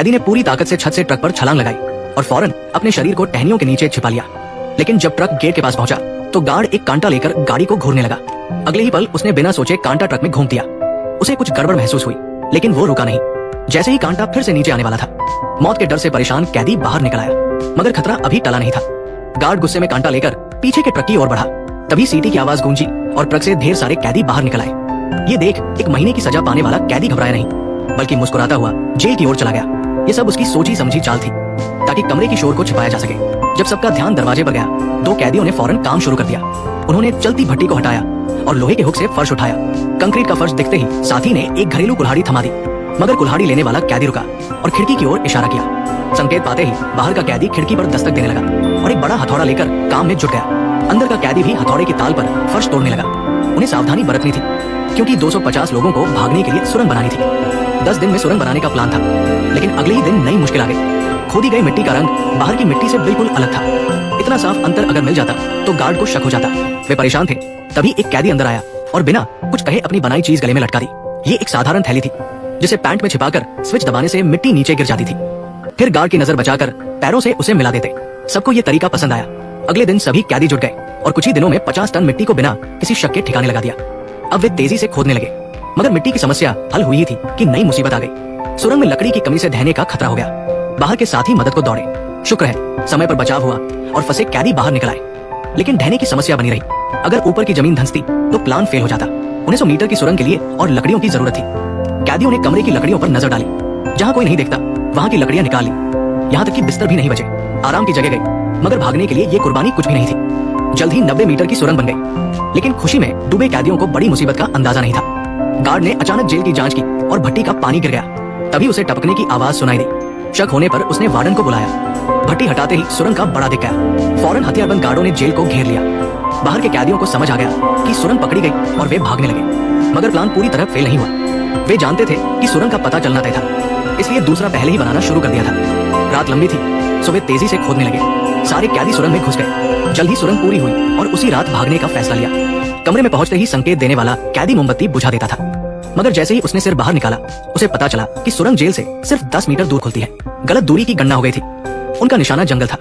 कैदी ने पूरी ताकत से छत से ट्रक पर छलांग लगाई और फौरन अपने शरीर को टहनियों के नीचे छिपा लिया। लेकिन जब ट्रक गेट के पास पहुंचा तो गार्ड एक कांटा लेकर गाड़ी को घूरने लगा। अगले ही पल उसने बिना सोचे कांटा ट्रक में घूम दिया। उसे कुछ गड़बड़ महसूस हुई, लेकिन वो रुका नहीं। जैसे ही कांटा फिर से नीचे आने वाला था, मौत के डर से परेशान कैदी बाहर निकल आया, मगर खतरा अभी टला नहीं था। गार्ड गुस्से में कांटा लेकर पीछे के ट्रक की ओर बढ़ा। तभी सीटी की आवाज गूंजी और ट्रक से ढेर सारे कैदी बाहर निकल आए। ये देख एक महीने की सजा पाने वाला कैदी घबराया नहीं, बल्कि मुस्कुराता हुआ जेल की ओर चला गया। ये सब उसकी सोची समझी चाल थी, ताकि कमरे की शोर को छिपाया जा सके। जब सबका ध्यान दरवाजे पर गया, दो कैदियों ने फौरन काम शुरू कर दिया। उन्होंने चलती भट्टी को हटाया और लोहे के हुक से फर्श उठाया। कंक्रीट का फर्श दिखते ही साथी ने एक घरेलू कुल्हाड़ी थमा दी, मगर कुल्हाड़ी लेने वाला कैदी रुका और खिड़की की ओर इशारा किया। संकेत पाते ही बाहर का कैदी खिड़की पर दस्तक देने लगा और एक बड़ा हथौड़ा लेकर काम में जुट गया। अंदर का कैदी भी हथौड़े की ताल पर फर्श तोड़ने लगा। उन्हें सावधानी बरतनी थी, क्योंकि 250 लोगों को भागने के लिए सुरंग बनानी थी। 10 दिन में सुरंग बनाने का प्लान था, लेकिन अगले ही दिन नई मुश्किल आ गई। खोदी गई मिट्टी का रंग बाहर की मिट्टी से बिल्कुल अलग था। इतना साफ अंतर अगर मिल जाता तो गार्ड को शक हो जाता। वे परेशान थे। तभी एक कैदी अंदर आया और बिना कुछ कहे अपनी बनाई चीज गले में लटका दी। ये एक साधारण थैली थी, जिसे पैंट में छिपाकर स्विच दबाने से मिट्टी नीचे गिर जाती थी। फिर गार्ड की नजर बचाकर पैरों से उसे मिला देते। सबको ये तरीका पसंद आया। अगले दिन सभी कैदी जुट गए और कुछ ही दिनों में 50 टन मिट्टी को बिना किसी शक के ठिकाने लगा दिया। अब वे तेजी से खोदने लगे, मगर मिट्टी की समस्या हल हुई ही थी कि नई मुसीबत आ गई। सुरंग में लकड़ी की कमी से ढहने का खतरा हो गया। बाहर के साथी मदद को दौड़े। शुक्र है समय पर बचाव हुआ और फंसे कैदी बाहर निकल आए, लेकिन ढहने की समस्या बनी रही। अगर ऊपर की जमीन धंसती तो प्लान फेल हो जाता। 1900 मीटर की सुरंग के लिए और लकड़ियों की जरूरत थी। कैदियों ने कमरे की लकड़ियों पर नजर डाली। जहाँ कोई नहीं देखता वहाँ की लकड़ियां निकाल ली। यहाँ तक कि बिस्तर भी नहीं बचे, आराम की जगह गई। मगर भागने के लिए ये कुर्बानी कुछ भी नहीं थी। जल्द ही 90 मीटर की सुरंग बन गई, लेकिन खुशी में डूबे कैदियों को बड़ी मुसीबत का अंदाजा नहीं था। गार्ड ने अचानक जेल की जांच की और भट्टी का पानी गिर गया। तभी उसे टपकने की आवाज सुनाई दी। शक होने पर उसने वार्डन को बुलाया। भट्टी हटाते ही सुरंग का बड़ा दिख गया। फौरन हथियारबंद गार्डों ने जेल को घेर लिया। बाहर के कैदियों को समझ आ गया कि सुरंग पकड़ी गई और वे भागने लगे, मगर प्लान पूरी तरह फेल नहीं हुआ। वे जानते थे कि सुरंग का पता चलना तय था, इसलिए दूसरा पहले ही बनाना शुरू कर दिया था। रात लंबी थी, सो वे तेजी से खोदने लगे। सारे कैदी सुरंग में घुस गए। जल्द ही सुरंग पूरी हुई और उसी रात भागने का फैसला लिया। कमरे में पहुंचते ही संकेत देने वाला कैदी मोमबत्ती बुझा देता था, मगर जैसे ही उसने सिर बाहर निकाला उसे पता चला कि सुरंग जेल से सिर्फ 10 मीटर दूर खुलती है। गलत दूरी की गणना हो गई थी। उनका निशाना जंगल था,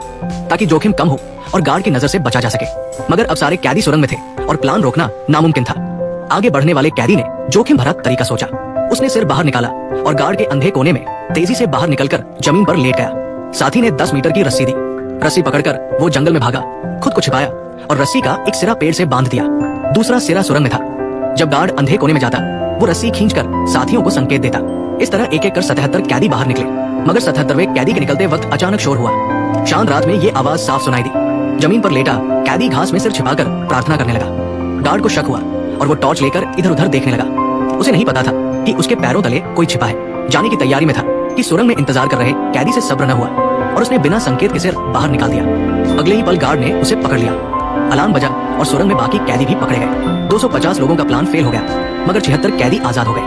ताकि जोखिम कम हो और गार्ड की नजर से बचा जा सके। मगर अब सारे कैदी सुरंग में थे और प्लान रोकना नामुमकिन था। आगे बढ़ने वाले कैदी ने जोखिम भरा तरीका सोचा। उसने सिर बाहर निकाला और गार्ड के अंधे कोने में तेजी से बाहर निकलकर जमीन पर लेट गया। साथी ने 10 मीटर की रस्सी दी। रस्सी पकड़कर वो जंगल में भागा, खुद को छिपाया और रस्सी का एक सिरा पेड़ से बांध दिया। दूसरा सिरा सुरंग में था। जब गार्ड अंधे कोने में जाता, वो रस्सी खींचकर साथियों को संकेत देता। इस तरह एक एक कर 77 कैदी बाहर निकले, मगर 77वें कैदी के निकलते वक्त अचानक शोर हुआ। शांत रात में ये आवाज साफ सुनाई दी। जमीन पर लेटा कैदी घास में सिर छिपाकर प्रार्थना करने लगा। गार्ड को शक हुआ और वो टॉर्च लेकर इधर उधर देखने लगा। उसे नहीं पता था कि उसके पैरों तले कोई छिपा है। जाने की तैयारी में था कि सुरंग में इंतजार कर रहे कैदी से सब्र न हुआ और उसने बिना संकेत के सिर बाहर निकाल दिया। अगले ही पल गार्ड ने उसे पकड़ लिया। अलार्म बजा और सुरंग में बाकी कैदी भी पकड़े गए। 250 लोगों का प्लान फेल हो गया, मगर 76 कैदी आजाद हो गए।